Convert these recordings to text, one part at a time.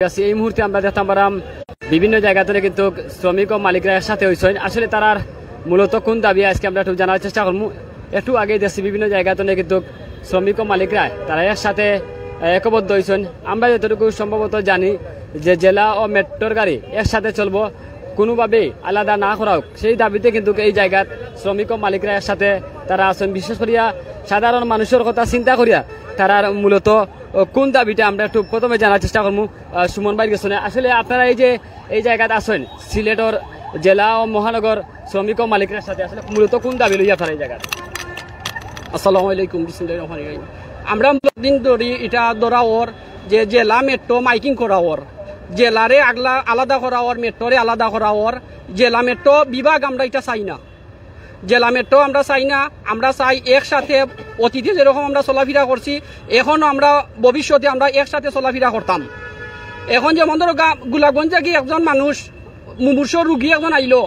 এই মুহূর্তে আমরা দেখতাম পারাম বিভিন্ন জায়গা থেকে কিন্তু শ্রমিক ও মালিকরা একসাথে হয়েছেন। আসলে তারার মূলত কোন দাবি আজকে আমরা একটু জানার চেষ্টা করবো। একটু আগে দেখছি বিভিন্ন জায়গা থেকে কিন্তু শ্রমিক ও মালিকরা তারা একসাথে একবদ্ধ হয়েছেন। আমরা যতটুকু সম্ভবত জানি যে জেলা ও মেট্রোর গাড়ি একসাথে চলবো, কোনোভাবেই আলাদা না করা হোক, সেই দাবিতে কিন্তু এই জায়গার শ্রমিক ও মালিকরা একসাথে তারা আছেন। বিশেষ করিয়া সাধারণ মানুষের কথা চিন্তা করিয়া তারার মূলত কোন দাবিটা আমরা একটু প্রথমে জানার চেষ্টা করবো। সুমন ভাই গেছেন, আসলে আপনারা এই যে এই জায়গাতে আছেন সিলেটর জেলা ও মহানগর শ্রমিক ও মালিকদের সাথে, আসলে মূলত কোন দাবি লইয়া আপনারা এই জায়গায়? আসসালামু আলাইকুম, বিসমিল্লাহির রহমানির রহিম। আমরা দিন ধরি এটা ধরা ওর যে জেলা মেট্রো মাইকিং করা ওর, জেলারে আলাদা করা ওর, মেট্রোরে আলাদা করা ওর। জেলা মেট্রো বিভাগ আমরা এটা চাই না, জেলা মেট্রো আমরা চাই না। আমরা চাই একসাথে অতীতে যেরকম আমরা চলাফেরা করছি এখনও আমরা ভবিষ্যতে আমরা একসাথে চলাফেরা করতাম। এখন যেমন ধরো গোলাপগঞ্জ থেকে একজন মানুষ মুমূর্ষ রুগী একজন আইলো,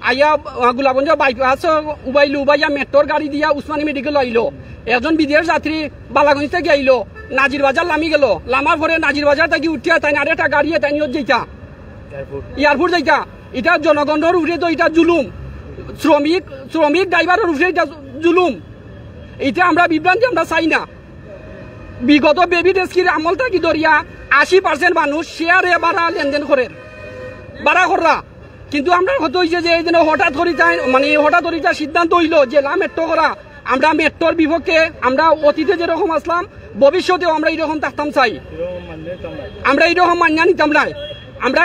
আইয়া গোলাপগঞ্জ বাইপাস উবাইয়া মেট্রোর গাড়ি দিয়া উসমানী মেডিকেল আইলো। একজন বিদেশ যাত্রী বালাগঞ্জ থেকে আইলো, নাজির বাজার নামি গেল, লামার পরে নাজির বাজার থেকে উঠিয়া তাই আর একটা গাড়ি তাই যাইতা এয়ারপোর্ট যাইতা। এটা জনগণের উপরে তো এটা জুলুম, শ্রমিক ড্রাইভারের উপরে এটা জুলুম। এটা আমরা বিভ্রান্তি আমরা চাই না। বিগত বেবি ডেস্কির আমল থাকি ধরিয়া 80% মানুষ শেয়ারে বাড়া লেনদেন করে বাড়া কররা, কিন্তু আমরা কত হয়েছে যে এই হঠাৎ করিতা সিদ্ধান্ত হইল জেলা মেট্রো করা। আমরা মেট্রোর বিপক্ষে, আমরা অতীতে যেরকম আসলাম ভবিষ্যতেও আমরা এইরকম থাকতাম চাই, আমরা এইরকম মান্যা নিতাম না। আমরা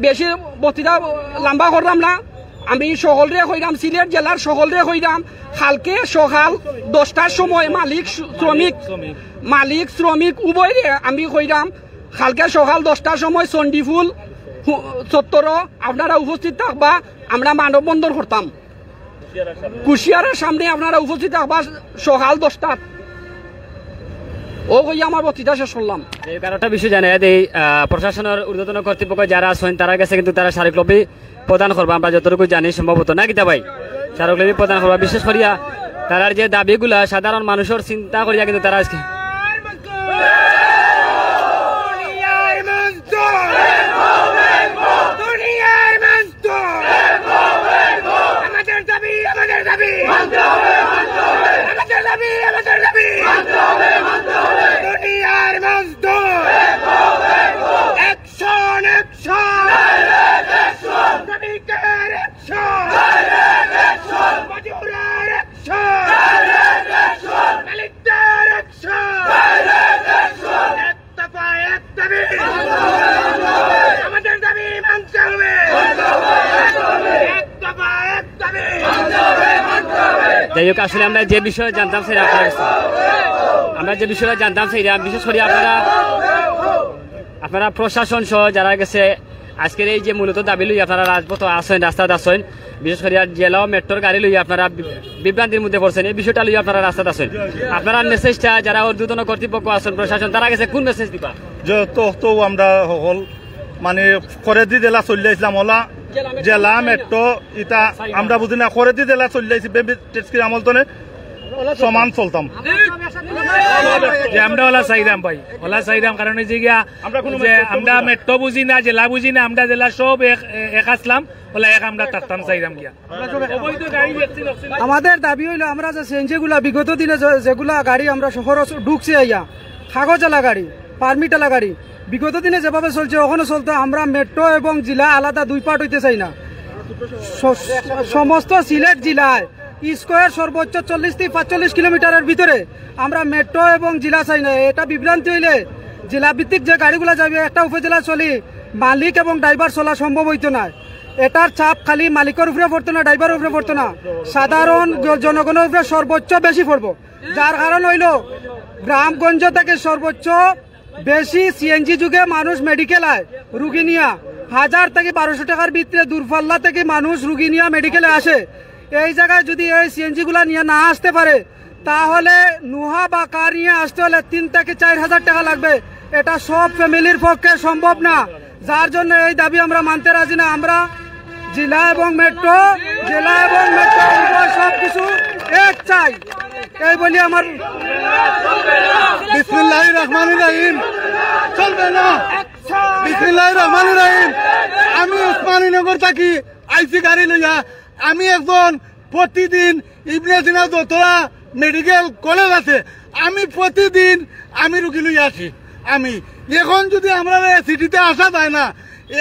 বেশি বক্তৃতা লম্বা করলাম না, আমি সকলরে কইরাম, সিলেট জেলার সকলরে কইরাম, কালকে সকাল 10টার সময় মালিক শ্রমিক উভয়রে আমি কইরাম, কালকে সকাল 10টার সময় চণ্ডীফুল চত্বর আপনারা উপস্থিত থাকবা। আমরা মানববন্ধন করতাম কুশিয়ারের সামনে, আপনারা উপস্থিত থাকবা সকাল 10টার। ও কইয়া আমার বক্তৃতা শেষ করলাম। এই কারণটা বিষয় জানে এই প্রশাসনের ঊর্ধ্বতন কর্তৃপক্ষ যারা আছেন তারা গেছে কিন্তু তারা স্মারকলিপি প্রদান করবো, আমরা যতটুকু জানি সম্ভবত না গীতা ভাই, স্মারকলিপি প্রদান করবা। বিশেষ করিয়া তারার যে দাবিগুলা সাধারণ মানুষের চিন্তা করিয়া কিন্তু তারা আজকে যাই হোক, আসলে আমরা যে বিষয়ে জানতাম সেটা বিশেষ করে আপনারা প্রশাসন সহ যারা গেছে আজকের এই যে মূলত দাবি লই আপনারা রাজপথ আসেন, রাস্তাতে আসেন, বিশেষ করে জেলা ও মেট্রোর গাড়ি লই আপনারা বিভ্রান্তির মধ্যে পড়ছেন, এই বিষয়টা লই আপনারা রাস্তাতে আসেন। আপনারা মেসেজটা যারা ঊর্ধ্বতন কর্তৃপক্ষ আছেন প্রশাসন তারা গেছে কোন মেসেজ দিবা? তো আমরা সকল মানে খরেদি জেলা চলে আসলাম ওলা জেলা মেট্রো এটা আমরা বুঝি না, খরেদি জেলা চলে আসছি বেবি টেস্কির আমল তো সমান চলতাম যে আমরা ওলা চাইরাম ভাই, ওলা চাইরাম কারণ যে আমরা মেট্রো বুঝি না, জেলা বুঝি না, আমরা জেলা সব এক আসলাম ওলা এক আমরা থাকতাম চাইরাম গিয়া। আমাদের দাবি হইলো আমরা যে সিএনজি গুলা বিগত দিনে যেগুলা গাড়ি আমরা শহর ঢুকছি আইয়া কাগজওয়ালা গাড়ি, পারমিটওয়ালা গাড়ি বিগত দিনে যেভাবে চলছে ওখানে চলতে আমরা মেট্রো এবং জেলা আলাদা দুই পার্ট হইতে চাই না। সমস্ত সিলেট জেলায় স্কোয়ার সর্বোচ্চ 40 থেকে 45 কিলোমিটারের ভিতরে আমরা মেট্রো এবং জেলা চাই না। এটা বিভ্রান্তি হইলে জেলা ভিত্তিক যে গাড়িগুলা যাবে একটা উপজেলা চলি মালিক এবং ড্রাইভার চলা সম্ভব হইতো না। এটার চাপ খালি মালিকের উপরে পড়তো না, ড্রাইভারের উপরে পড়তো না, সাধারণ জনগণের উপরে সর্বোচ্চ বেশি পড়বো। যার কারণ হইল গ্রামগঞ্জ থেকে সর্বোচ্চ বেশি সিএনজি যুগে মানুষ মেডিকেল আয় রুগী নিয়া 1000 থেকে 1200 টাকার ভিতরে দূরপাল্লা থেকে মানুষ রুগী নিয়ে মেডিকেলে আসে। এই জায়গায় যদি এই সিএনজি গুলা নিয়ে না আসতে পারে তাহলে নুহা বা কার নিয়ে আসতে হলে 3 থেকে 4000 টাকা লাগবে। এটা সব ফ্যামিলির পক্ষে সম্ভব না, যার জন্য এই দাবি আমরা মানতে রাজি না। আমরা জেলা এবং মেট্রো সবকিছু এক চাই। এই বলি আমার বিসমিল্লাহির রহমানির রহিম চলবে না। বিসমিল্লাহির রহমানির রহিম। আমি উসমানীনগর থাকি আইসি গাড়ি লইয়া। আমি একজন প্রতিদিন ইবনে সিনা দোতরা মেডিকেল কলেজ আছে, আমি প্রতিদিন আমি রুগী লইয়া আসি। আমি এখন যদি আমরা সিটিতে আসা যায় না,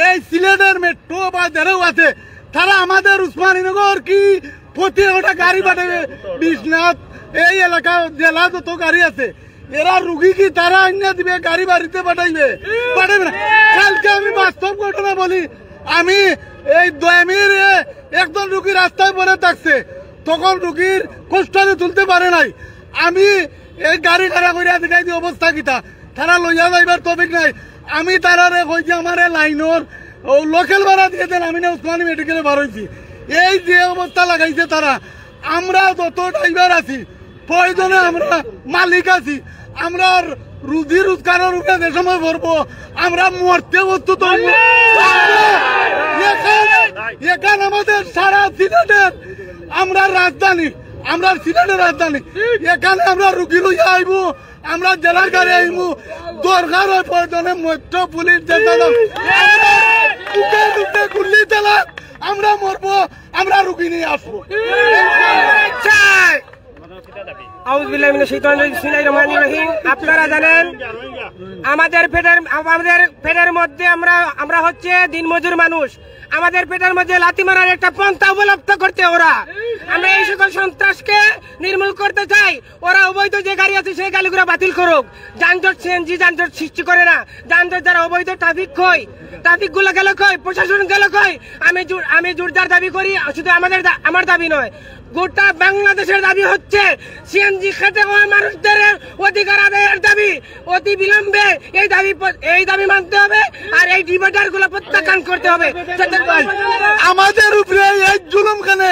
এই সিলেটের মেট্রো বা যারাও আছে তারা আমাদের উসমানীনগর কি প্রতি ওটা গাড়ি পাঠাবে বিশ্বনাথ এই এলাকা জেলা যত গাড়ি আছে এরা রুগী কি তারা আইনা দিবে গাড়ি বাড়িতে পাঠাইবে পাঠাবে না। কালকে আমি বাস্তব ঘটনা বলি, আমি এই দয়ামির একজন রুগী রাস্তায় পড়ে থাকছে, তখন রুগীর কষ্টে তুলতে পারে নাই। আমি এই গাড়ি খাড়া করে দেখাই দিই অবস্থা কিতা, তারা লইয়া যাইবার টপিক নাই। আমি তারারে কইছি আমার লাইনের লোকাল ভাড়া দিয়ে দেন, আমি না উসমানী মেডিকেলে বার হয়েছি। এই যে অবস্থা লাগাইছে তারা, আমরা যত ড্রাইভার আছি প্রয়োজনে আমরা মালিক আছি, আমরা রুজি রোজগারের উপরে যে সময় ভরবো আমরা মরতে বস্তু তো এখান আমাদের সারা সিলেটের আমরা রাজধানী, আমরা সিলেটের রাজধানী, এখানে আমরা রুগী লইয়া আইবো, আমরা জেলার গাড়ি আইবো, দরকার হয় প্রয়োজনে মধ্য পুলিশ গুল্লি জেলা আমরা মরবো, আমরা রুগী নিয়ে আসবো। আপনারা জানেন আমাদের পেটের মধ্যে আমরা হচ্ছে দিনমজুর মানুষ, আমাদের পেটের মধ্যে লাথি মারার একটা পন্থা অবলম্বন করতে ওরা। আমরা এই সকল সন্ত্রাসকে নির্মূল করতে চাই। ওরা অবৈধ যে গাড়ি আছে সেই গাড়িগুলো বাতিল করুক। যানজট সিএনজি যানজট সৃষ্টি করে না, যানজট যারা অবৈধ ট্রাফিক ট্রাফিক গুলো গেল কই, প্রশাসন গেল কই। আমি জোরদার দাবি করি, শুধু আমার দাবি নয়, গোটা বাংলাদেশের দাবি হচ্ছে সিএনজি খেতে হওয়া মানুষদের অধিকার আদায়ের দাবি। অতি বিলম্বে এই দাবি মানতে হবে, আর এই ডিভাইডার গুলো প্রত্যাখ্যান করতে হবে। আমাদের উপরে এই জুলুম খানে,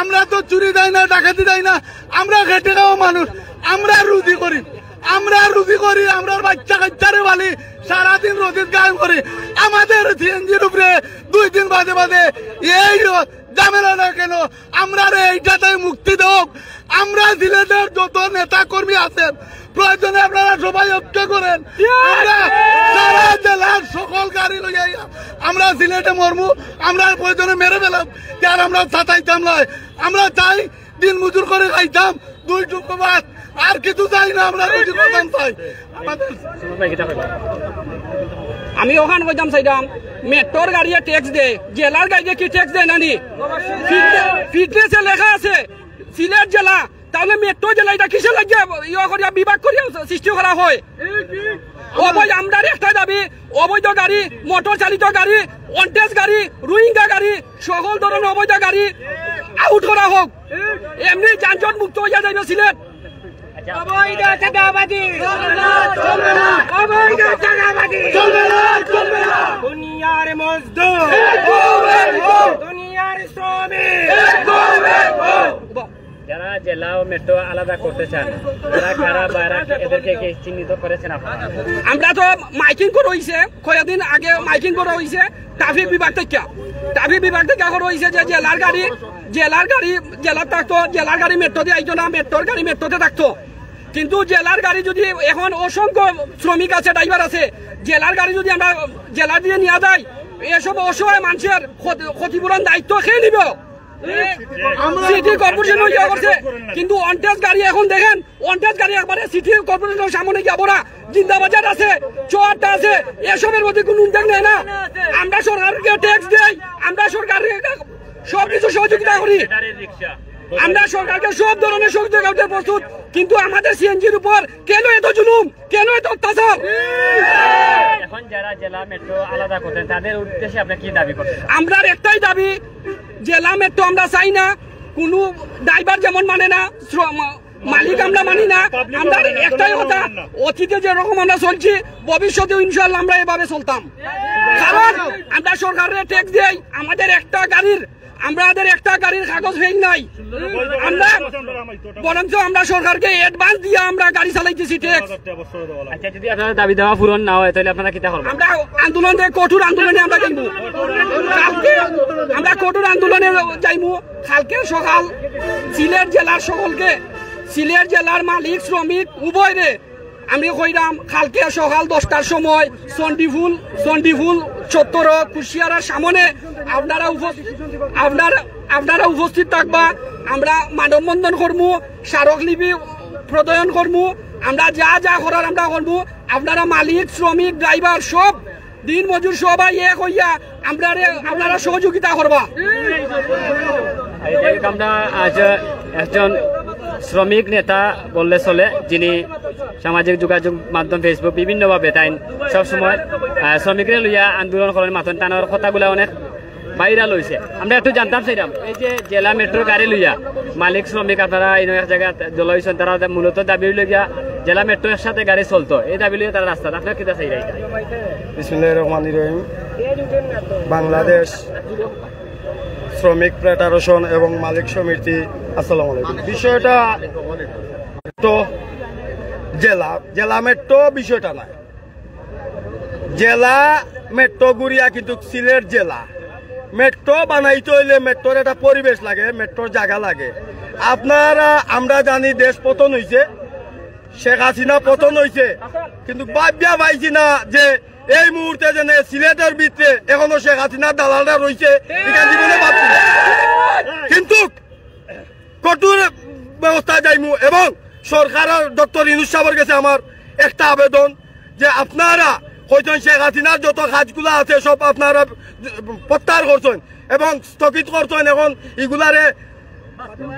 আমরা তো চুরি দেয় না, ডাকাতি দেয় না, আমরা খেটে খাওয়া মানুষ, আমরা রুজি করি, আমরা বাচ্চা কাচ্চারে বালি সারাদিন রোদের গায়ে করি। আমাদের সিএনজির উপরে 2 দিন বাদে এই ঝামেলা না কেন, আমরা এইটাতে মুক্তি দেব। আমরা সিলেটের যত নেতা কর্মী আছেন প্রয়োজনে আপনারা সবাই ঐক্য করেন, আমরা সারা জেলার সকল গাড়ি লইয়া আমরা সিলেটে মরমু, আমরা প্রয়োজনে মেরে ফেলাম, আর আমরা ছাতাইতাম নয়। আমরা চাই দিন মজুর করে খাইতাম 2 টুকরো ভাত, আর কিছু চাই না, আমরা রুজি করতাম চাই। আমি ওখানে কইতাম চাইতাম মেট্রোর গাড়িয়ে ট্যাক্স দেয়, জেলার গাড়িয়ে কি ট্যাক্স দেয় নানি? ফিটনেসে লেখা আছে সিলেট জেলা, তাহলে মেট্রো জেলা এটা কিসে লাগে বিভাগ করিয়া সৃষ্টি করা হয়? অবৈধ আমরা একটাই দাবি, অবৈধ গাড়ি, মোটর চালিত গাড়ি, অনটেজ গাড়ি, রোহিঙ্গা গাড়ি, সকল ধরনের অবৈধ গাড়ি আউট করা হোক, এমনি যানজট মুক্ত হয়ে যাবে সিলেট। অবৈধ চাঁদাবাজি চলবে না, অবৈধ চাঁদাবাজি চলবে না। দুনিয়ার মজদুর, দুনিয়ার শ্রমিক, যারা জেলা ও মেট্রো আলাদা করতে চান তারা কারা বাইরা এদেরকে কি চিহ্নিত করেছেন আপনারা? আমরা তো মাইকিং করা হয়েছে, কয়েকদিন আগে মাইকিং করা হয়েছে ট্রাফিক বিভাগ থেকে করা হয়েছে যে জেলার থাকতো, জেলার গাড়ি মেট্রো দিয়ে আইতো না, মেট্রোর গাড়ি মেট্রোতে থাকতো। কিন্তু জেলার গাড়ি যদি এখন অসংখ্য শ্রমিক আছে, ড্রাইভার আছে, জেলার গাড়ি যদি আমরা জেলা দিয়ে নিয়ে যাই, এসব অসহায় মানুষের ক্ষতিপূরণ দায়িত্ব খেয়ে নিব সিটি কর্পোরেশন ইয়ে করছে। কিন্তু অনটেজ গাড়ি এখন দেখেন, অনটেজ গাড়ি একবারে সিটি কর্পোরেশনের সামনে যাবো না, জিন্দাবাজার আছে, চোয়ারটা আছে, এসবের মধ্যে কোনো উদ্যোগ নেয় না। আমরা সরকারকে ট্যাক্স দেই, আমরা সরকারকে সবকিছু সহযোগিতা করি, আমরা সরকারকে সব ধরনের সহযোগিতা করতে প্রস্তুত। কিন্তু আমাদের সিএনজির উপর কেন এত জুলুম, কেন এত অত্যাচার? এখন যারা জেলা মেট্রো আলাদা করতেন তাদের উদ্দেশ্যে আপনি কি দাবি করছেন? আমরা একটাই দাবি, জেলা মেট্রো আমরা চাই না, কোনো ড্রাইভার যেমন মানে না, মালিক আমরা মানি না। আমরা একটাই কথা, অতীতে যেরকম আমরা চলছি ভবিষ্যতেও ইনশাল্লাহ আমরা এভাবে চলতাম। কারণ আমরা সরকারের ট্যাক্স দেই, আমাদের একটা গাড়ির কাগজ ফেল নাই, আমরা বরঞ্চ আমরা সরকারকে অ্যাডভান্স দিয়ে আমরা গাড়ি চালাইতেছি ট্যাক্স। আচ্ছা, যদি আপনাদের দাবি দেওয়া পূরণ না হয় তাহলে আপনারা কি করবেন? আমরা কঠোর আন্দোলনে আমরা যাইব, কালকে আমরা কঠোর আন্দোলনে যাইব। কালকে সকাল সিলেট জেলার সকলকে, সিলেট জেলার মালিক শ্রমিক উভয় রে আমি কইরাম কালকে সকাল 10টার সময় চন্ডিফুল চত্বর কুশিয়ারার সামনে আপনারা উপস্থিত থাকবা। আমরা মানববন্ধন করবো, স্মারকলিপি প্রদয়ন করবো, আমরা যা করার আমরা করবো। আপনারা মালিক, শ্রমিক, ড্রাইভার সব দিন মজুর সবাই এক হইয়া আপনারা সহযোগিতা করবা। আমরা আজ একজন শ্রমিক নেতা বললে চলে, যিনি সামাজিক যোগাযোগ মাধ্যম ফেসবুক বিভিন্নভাবে তাই সবসময় শ্রমিকরা লইয়া আন্দোলন করেন, মাথন টানোর কথাগুলা অনেক ভাইরাল হয়েছে। আমরা একটু জানতাম চাইলাম, এই যে জেলা মেট্রো গাড়ি লইয়া মালিক শ্রমিক আপনারা এই এক জায়গায় জলাইছেন, তারা মূলত দাবি লইয়া জেলা মেট্রোর সাথে গাড়ি চলতো, এই দাবি লইয়া তারা রাস্তা আপনার কিতা চাই? বিসমিল্লাহির রহমানির রহিম। বাংলাদেশ শ্রমিক ফেডারেশন এবং মালিক সমিতি, আসসালামু আলাইকুম। বিষয়টা তো জেলা মেট্রো বিষয়টা নাই, জেলা মেট্রো গুড়িয়া কিন্তু সিলেট জেলা। মেট্রো বানাইতে হইলে মেট্রোর একটা পরিবেশ লাগে, মেট্রোর জায়গা লাগে। আপনারা আমরা জানি দেশ পতন হয়েছে, শেখ হাসিনা পতন হয়েছে, কিন্তু ভাবিয়া পাইছি না যে এই মুহূর্তে যেন সিলেটের ভিতরে এখনো শেখ হাসিনার দালালরা রয়েছে, এখানে জীবনে ভাবছি না। কিন্তু কঠোর ব্যবস্থা যাইমু এবং সরকারের ডক্টর ইউনূস সাহেবের কাছে আমার একটা আবেদন যে আপনারা হয়তো শেখ হাসিনার যত কাজগুলো আছে সব আপনারা প্রত্যাহার করছেন এবং স্থগিত করছেন, এখন এগুলারে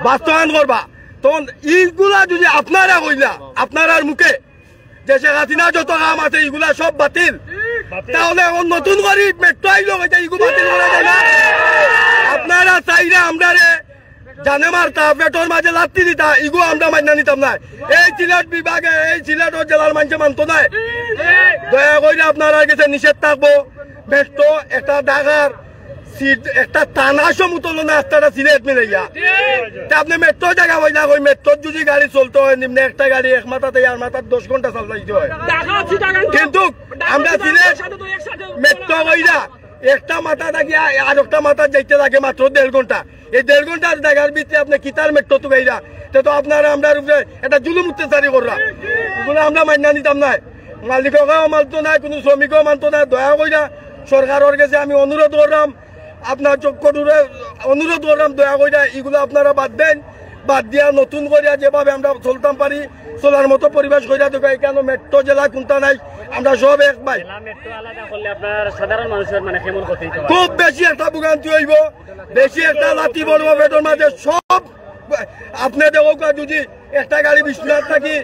বাস্তবায়ন করবা। তখন এইগুলা যদি আপনারা কইলা আপনার মুখে যে শেখ হাসিনার যত কাম আছে এগুলা সব বাতিল, তাহলে এখন নতুন করে মেট্রো আইলো এগুলো বাতিল করা যায় না। আপনারা চাইলে আমরা জানে মারতা পেটর মাঝে লাত্তি দিতা, এগুলো আমরা মান্য নিতাম না। এই সিলেট বিভাগে এই সিলেট জেলার মানুষে মানত নাই। দয়া করে আপনারা কাছে নিষেধ থাকবো, মেট্রো একটা ঢাকার একটা টানা সমতল না রাস্তাটা সিলেট মিলাইয়া আপনি মেট্রো জায়গা হই না, ওই মেট্রোর যদি গাড়ি চলতে হয় নিম্নে একটা গাড়ি এক মাথাতে আর মাথার 10 ঘন্টা চালাইতে হয়। কিন্তু আমরা সিলেট মেট্রো হইরা একটা মাথা থাকি আর একটা মাথা যাইতে লাগে মাত্র 1.5 ঘন্টা। এই 1.5 ঘন্টার জায়গার ভিতরে আপনি কিতার মেট্রো তো গাইরা, তো আপনারা আমরা একটা জুলুম অত্যাচারী কররা, এগুলো আমরা মান্য নিতাম না। মালিককেও মানতো না, কোনো শ্রমিকও মানতো না। দয়া কইরা সরকারের কাছে আমি অনুরোধ করলাম, আপনার কঠোরে অনুরোধ করলাম, দয়া কইরা এগুলো আপনারা বাদ দেন, বাদ দিয়া নতুন করিয়া যেভাবে আমরা চলতাম পারি চলার মতো পরিবেশ করিয়া দেবো। কেন মেট্রো জেলা কোনটা নাই, আমরা সব এক ভাই। খুব বেশি একটা ভোগান্তি হইব, বেশি একটা লাঠি বলবো পেটের মাঝে সব। আপনি দেখো যদি একটা গাড়ি বিশ্বনাথ থাকি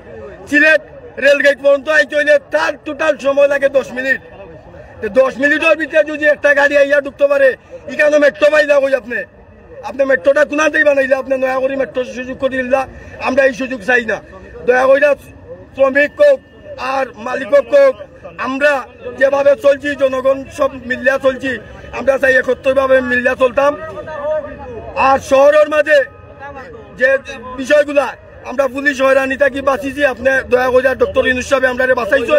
সিলেট রেলগেট পর্যন্ত আইতে হইলে তার টোটাল সময় লাগে 10 মিনিট। 10 মিনিটের ভিতরে যদি একটা গাড়ি আইয়া ঢুকতে পারে, এখানে মেট্রো পাইলা কই আপনি মেট্রোটা কোনাতেই বানাইলে, আপনি দয়া করে মেট্রো সুযোগ করে দিলা। আমরা এই সুযোগ চাই না। দয়া করে শ্রমিক হোক আর মালিক হোক, আমরা যেভাবে চলছি জনগণ সব মিলিয়া চলছি, আমরা চাই একত্রভাবে মিলিয়া চলতাম। আর শহরের মাঝে যে বিষয়গুলা আমরা পুলিশ হয়রানি থাকি বাঁচিছি, আপনি দয়া করে ডক্টর ইউনূস সাহেব আমরা বাঁচাইছো।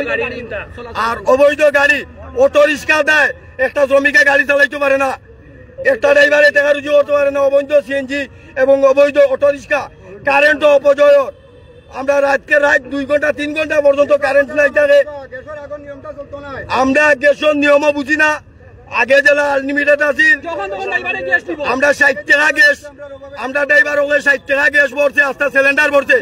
আর অবৈধ গাড়ি অটো রিক্সা দেয়, একটা শ্রমিকে গাড়ি চালাইতে পারে না, একটা ড্রাইভারে টাকা রুজি করতে পারে না। অবৈধ সিএনজি এবং অবৈধ অটো রিক্সা, কারেন্ট অপচয়, আমরা রাতকে রাত 2 ঘন্টা 3 ঘন্টা পর্যন্ত কারেন্ট নাই থাকে। আমরা গ্যাসের নিয়মও বুঝি না। আগে জেলা আনলিমিটেড আছিল, আমরা 60 টাকা গ্যাস, আমরা ড্রাইভার 60 টাকা গ্যাস ভরছে, আস্তে সিলিন্ডার ভরছে।